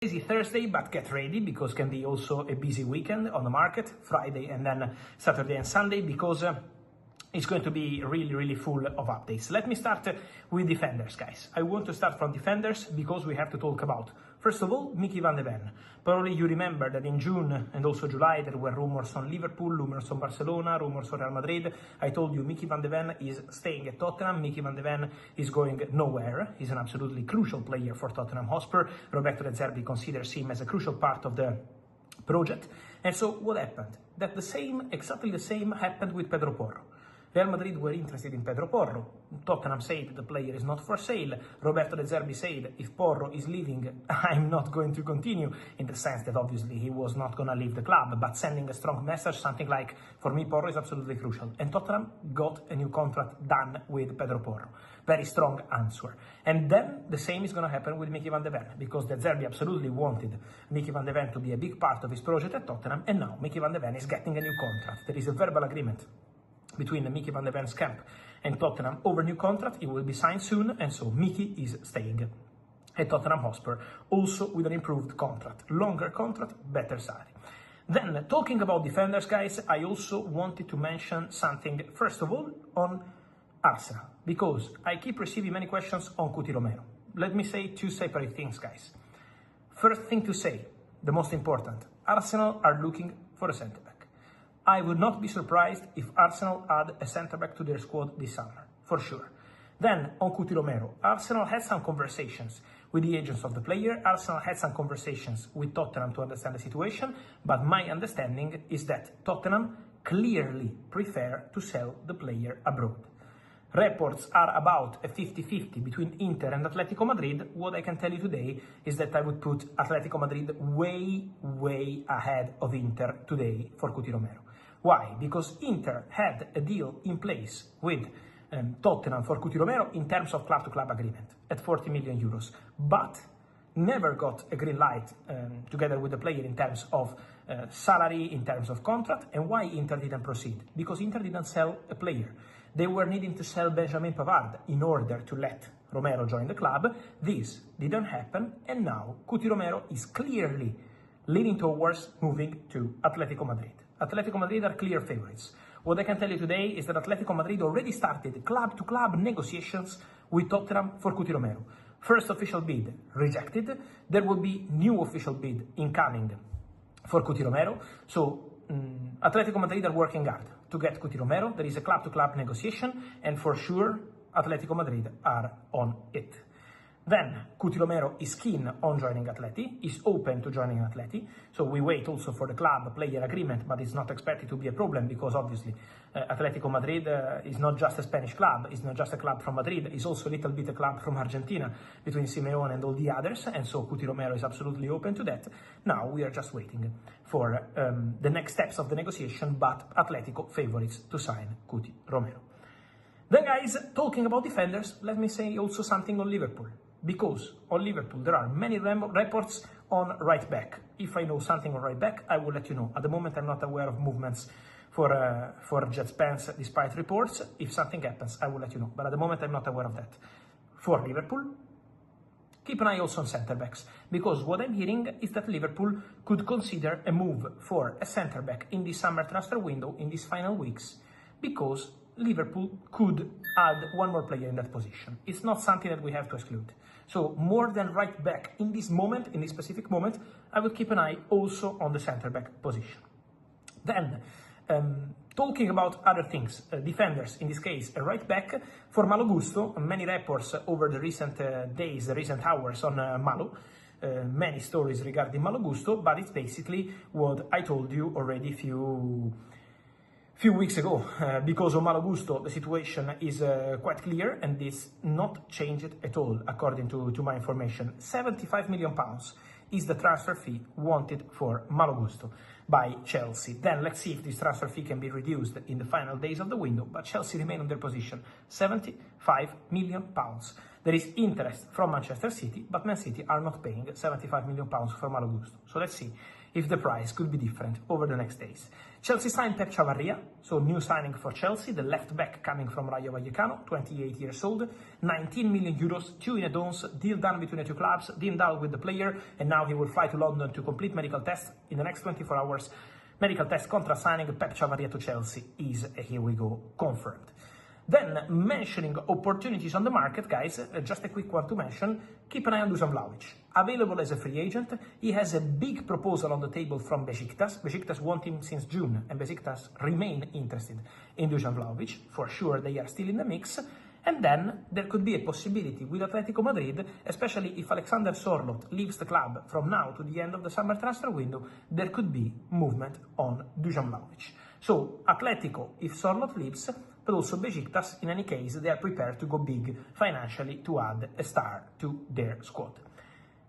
crazy Thursday, but get ready because can be also a busy weekend on the market, Friday and then Saturday and Sunday, because it's going to be really full of updates. Let me start with defenders, guys. I want to start from defenders because we have to talk about, first of all, Mickey van de Ven. Probably you remember that in June and also July there were rumors on Liverpool, rumors on Barcelona, rumors on Real Madrid. I told you Mickey van de Ven is staying at Tottenham. Mickey van de Ven is going nowhere. He's an absolutely crucial player for Tottenham Hotspur. Roberto De Zerbi considers him as a crucial part of the project. And so what happened? That exactly the same happened with Pedro Porro. Real Madrid were interested in Pedro Porro. Tottenham said the player is not for sale. Roberto De Zerbi said, if Porro is leaving, I'm not going to continue, in the sense that obviously he was not going to leave the club, but sending a strong message, something like, for me, Porro is absolutely crucial. And Tottenham got a new contract done with Pedro Porro. Very strong answer. And then the same is going to happen with Mickey van de Ven, because De Zerbi absolutely wanted Mickey van de Ven to be a big part of his project at Tottenham, and now Mickey van de Ven is getting a new contract. There is a verbal agreement between the Mickey van de Ven's camp and Tottenham over new contract. It will be signed soon, and so Mickey is staying at Tottenham Hotspur, also with an improved contract, longer contract, better salary. Then, talking about defenders, guys, I also wanted to mention something, first of all, on Arsenal, because I keep receiving many questions on Cuti Romero. Let me say two separate things, guys. First thing to say, the most important, Arsenal are looking for a centre-back. I would not be surprised if Arsenal add a centre-back to their squad this summer, for sure. Then, on Cuti Romero, Arsenal had some conversations with the agents of the player. Arsenal had some conversations with Tottenham to understand the situation, but my understanding is that Tottenham clearly prefer to sell the player abroad. Reports are about a 50-50 between Inter and Atletico Madrid. What I can tell you today is that I would put Atletico Madrid way ahead of Inter today for Cuti Romero. Why? Because Inter had a deal in place with Tottenham for Cuti Romero in terms of club-to-club agreement at 40 million euros, but never got a green light together with the player in terms of salary, in terms of contract. And why Inter didn't proceed? Because Inter didn't sell a player. They were needing to sell Benjamin Pavard in order to let Romero join the club. This didn't happen, and now Cuti Romero is clearly leaning towards moving to Atletico Madrid. Atletico Madrid are clear favorites. What I can tell you today is that Atletico Madrid already started club-to-club negotiations with Tottenham for Cuti Romero. First official bid rejected. There will be new official bid incoming for Cuti Romero. So Atletico Madrid are working hard to get Cuti Romero. There is a club-to-club negotiation, and for sure Atletico Madrid are on it. Then Cuti Romero is keen on joining Atleti, is open to joining Atleti, so we wait also for the club-player agreement, but it's not expected to be a problem because obviously Atletico Madrid is not just a Spanish club, it's not just a club from Madrid, it's also a little bit a club from Argentina between Simeone and all the others, and so Cuti Romero is absolutely open to that. Now we are just waiting for the next steps of the negotiation, but Atletico favorites to sign Cuti Romero. Then guys, talking about defenders, let me say also something on Liverpool. Because on Liverpool there are many reports on right back. If I know something on right back, I will let you know. At the moment, I'm not aware of movements for Jet Spence, despite reports. If something happens, I will let you know. But at the moment, I'm not aware of that. For Liverpool, keep an eye also on centre-backs, because what I'm hearing is that Liverpool could consider a move for a centre-back in the summer transfer window in these final weeks, because Liverpool could add one more player in that position. It's not something that we have to exclude. So more than right back in this moment, in this specific moment, I will keep an eye also on the centre-back position. Then, talking about other things, defenders, in this case, a right back for Malo Gusto. Many reports over the recent days, the recent hours on Malo. Many stories regarding Malo Gusto, but it's basically what I told you already few weeks ago. Because of Malo Gusto, the situation is quite clear, and this not changed at all, according to my information. £75 million is the transfer fee wanted for Malo Gusto by Chelsea. Then let's see if this transfer fee can be reduced in the final days of the window, but Chelsea remain on their position. £75 million. There is interest from Manchester City, but Man City are not paying £75 million for Malo Gusto. So let's see if the price could be different over the next days. Chelsea signed Pep Chavarria, so new signing for Chelsea, the left back coming from Rayo Vallecano, 28 years old, 19 million euros, 2 in advance, deal done between the two clubs, deal out with the player, and now he will fly to London to complete medical tests in the next 24 hours. Medical test contract signing Pep Chavarria to Chelsea is, here we go, confirmed. Then, mentioning opportunities on the market, guys, just a quick one to mention, keep an eye on Dusan Vlahovic. Available as a free agent, he has a big proposal on the table from Besiktas. Besiktas want him since June, and Besiktas remain interested in Dusan Vlahovic. For sure, they are still in the mix. And then, there could be a possibility with Atletico Madrid, especially if Alexander Sorloth leaves the club from now to the end of the summer transfer window, there could be movement on Dusan Vlahovic. So, Atletico, if Sorloth leaves, but also Besiktas, in any case, they are prepared to go big financially to add a star to their squad.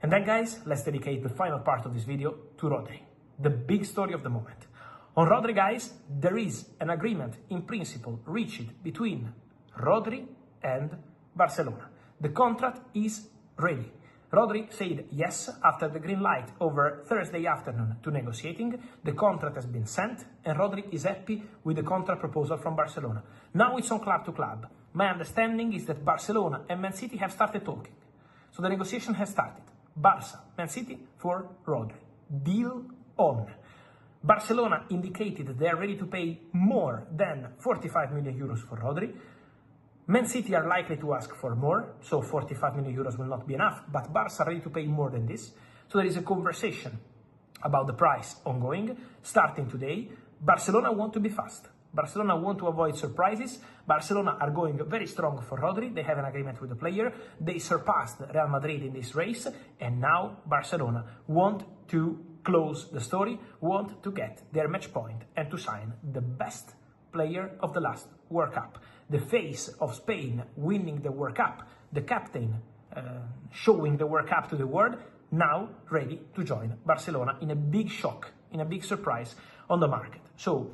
And then, guys, let's dedicate the final part of this video to Rodri, the big story of the moment. On Rodri, guys, there is an agreement in principle reached between Rodri and Barcelona. The contract is ready. Rodri said yes after the green light over Thursday afternoon to negotiating. The contract has been sent and Rodri is happy with the contract proposal from Barcelona. Now it's on club to club. My understanding is that Barcelona and Man City have started talking. So the negotiation has started. Barça, Man City for Rodri. Deal on. Barcelona indicated they are ready to pay more than 45 million euros for Rodri. Man City are likely to ask for more, so 45 million euros will not be enough, but Barça are ready to pay more than this. So there is a conversation about the price ongoing, starting today. Barcelona want to be fast. Barcelona want to avoid surprises. Barcelona are going very strong for Rodri. They have an agreement with the player. They surpassed Real Madrid in this race, and now Barcelona want to close the story, want to get their match point and to sign the best player of the last World Cup. The face of Spain winning the World Cup, the captain showing the World Cup to the world, now ready to join Barcelona in a big shock, in a big surprise on the market. So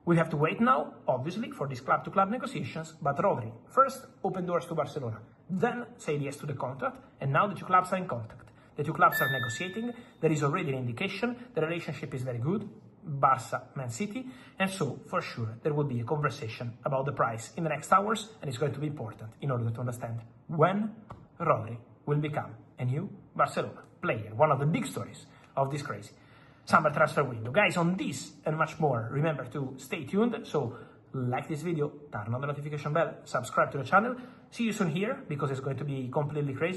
we have to wait now, obviously, for these club-to-club negotiations, but Rodri first open doors to Barcelona, then said yes to the contract, and now the two clubs are in contact. The two clubs are negotiating, there is already an indication, the relationship is very good, Barça, Man City, and so for sure there will be a conversation about the price in the next hours, and it's going to be important in order to understand when Rodri will become a new Barcelona player, one of the big stories of this crazy summer transfer window. Guys, on this and much more, remember to stay tuned, so like this video, turn on the notification bell, subscribe to the channel, see you soon here, because it's going to be completely crazy.